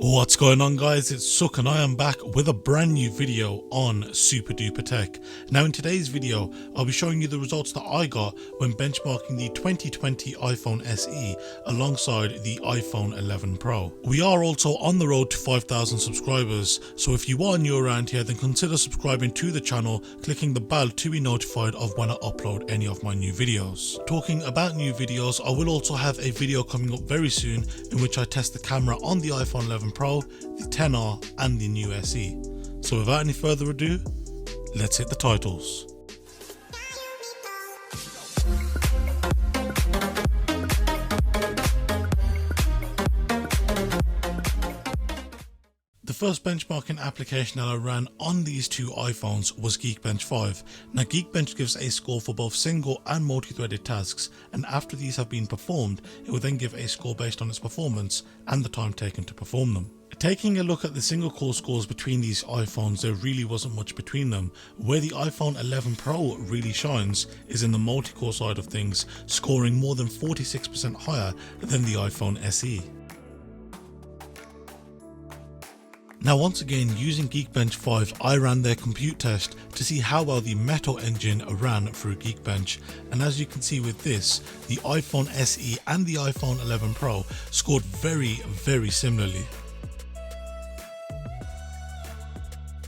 What's going on, guys? It's Suk and I am back with a brand new video on SuperDuprTech. Now in today's video I'll be showing you the results that I got when benchmarking the 2020 iPhone SE alongside the iPhone 11 Pro. We are also on the road to 5,000 subscribers, so if you are new around here then consider subscribing to the channel, clicking the bell to be notified of when I upload any of my new videos. Talking about new videos, I will also have a video coming up very soon in which I test the camera on the iPhone 11 Pro, the XR and the new SE. So without any further ado, let's hit the titles. The first benchmarking application that I ran on these two iPhones was Geekbench 5. Now Geekbench gives a score for both single and multi-threaded tasks, and after these have been performed, it will then give a score based on its performance and the time taken to perform them. Taking a look at the single core scores between these iPhones, there really wasn't much between them. Where the iPhone 11 Pro really shines is in the multi-core side of things, scoring more than 46% higher than the iPhone SE. Now once again, using Geekbench 5, I ran their compute test to see how well the Metal engine ran through Geekbench, and as you can see with this, the iPhone SE and the iPhone 11 Pro scored very similarly.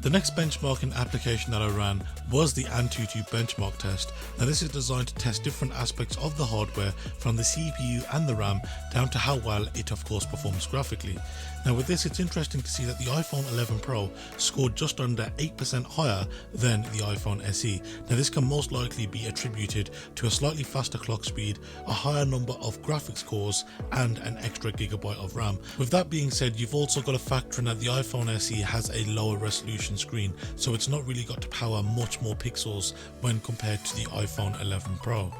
The next benchmarking application that I ran was the Antutu Benchmark test. Now this is designed to test different aspects of the hardware, from the CPU and the RAM down to how well it of course performs graphically. Now with this, it's interesting to see that the iPhone 11 Pro scored just under 8% higher than the iPhone SE. Now this can most likely be attributed to a slightly faster clock speed, a higher number of graphics cores and an extra gigabyte of RAM. With that being said, you've also got to factor in that the iPhone SE has a lower resolution screen, so it's not really got to power much more pixels when compared to the iPhone 11 Pro.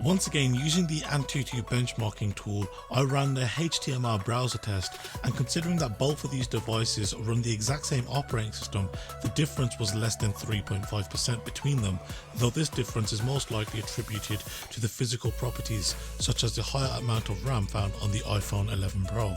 Once again, using the Antutu benchmarking tool, I ran the HTML browser test, and considering that both of these devices run the exact same operating system, the difference was less than 3.5% between them, though this difference is most likely attributed to the physical properties such as the higher amount of RAM found on the iPhone 11 Pro.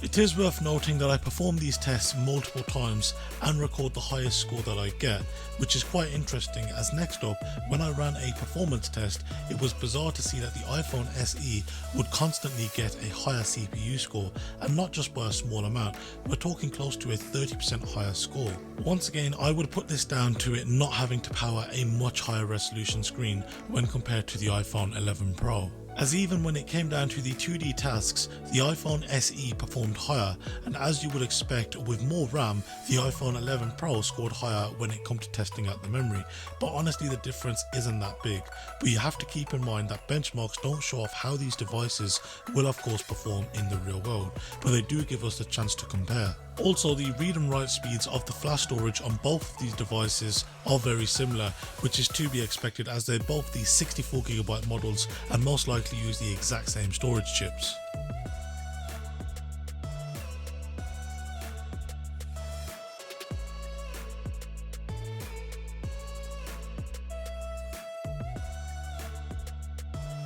It is worth noting that I perform these tests multiple times and record the highest score that I get, which is quite interesting, as next up, when I ran a performance test, it was bizarre to see that the iPhone SE would constantly get a higher CPU score, and not just by a small amount, we're talking close to a 30% higher score. Once again, I would put this down to it not having to power a much higher resolution screen when compared to the iPhone 11 Pro. As even when it came down to the 2D tasks, the iPhone SE performed higher, and as you would expect with more RAM, the iPhone 11 Pro scored higher when it comes to testing out the memory, but honestly the difference isn't that big. But you have to keep in mind that benchmarks don't show off how these devices will of course perform in the real world, but they do give us the chance to compare. Also, the read and write speeds of the flash storage on both of these devices are very similar, which is to be expected as they're both the 64GB models and most likely use the exact same storage chips.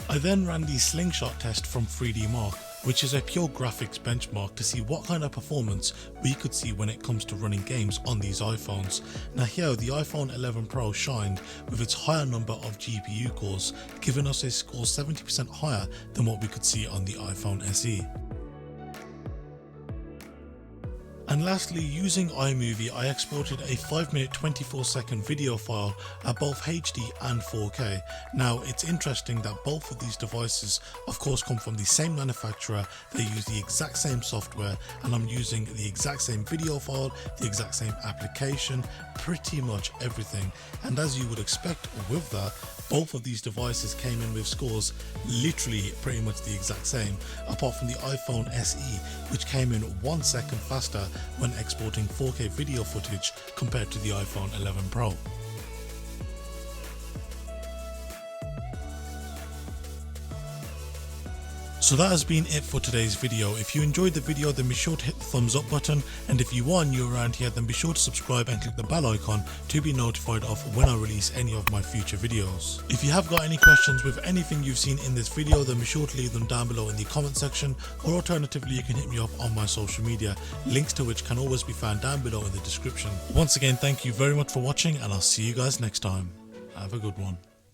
I then ran the Slingshot Test from 3D Mark, which is a pure graphics benchmark to see what kind of performance we could see when it comes to running games on these iPhones. Now here, the iPhone 11 Pro shined with its higher number of GPU cores, giving us a score 70% higher than what we could see on the iPhone SE. And lastly, using iMovie, I exported a 5-minute 24-second video file at both HD and 4K. Now it's interesting that both of these devices of course come from the same manufacturer, they use the exact same software, and I'm using the exact same video file, the exact same application, pretty much everything. And as you would expect with that, both of these devices came in with scores literally pretty much the exact same, apart from the iPhone SE, which came in 1 second faster when exporting 4K video footage compared to the iPhone 11 Pro. So that has been it for today's video. If you enjoyed the video, then be sure to hit the thumbs up button, and if you are new around here, then be sure to subscribe and click the bell icon to be notified of when I release any of my future videos. If you have got any questions with anything you've seen in this video, then be sure to leave them down below in the comment section, or alternatively you can hit me up on my social media, links to which can always be found down below in the description. Once again, thank you very much for watching, and I'll see you guys next time. Have a good one.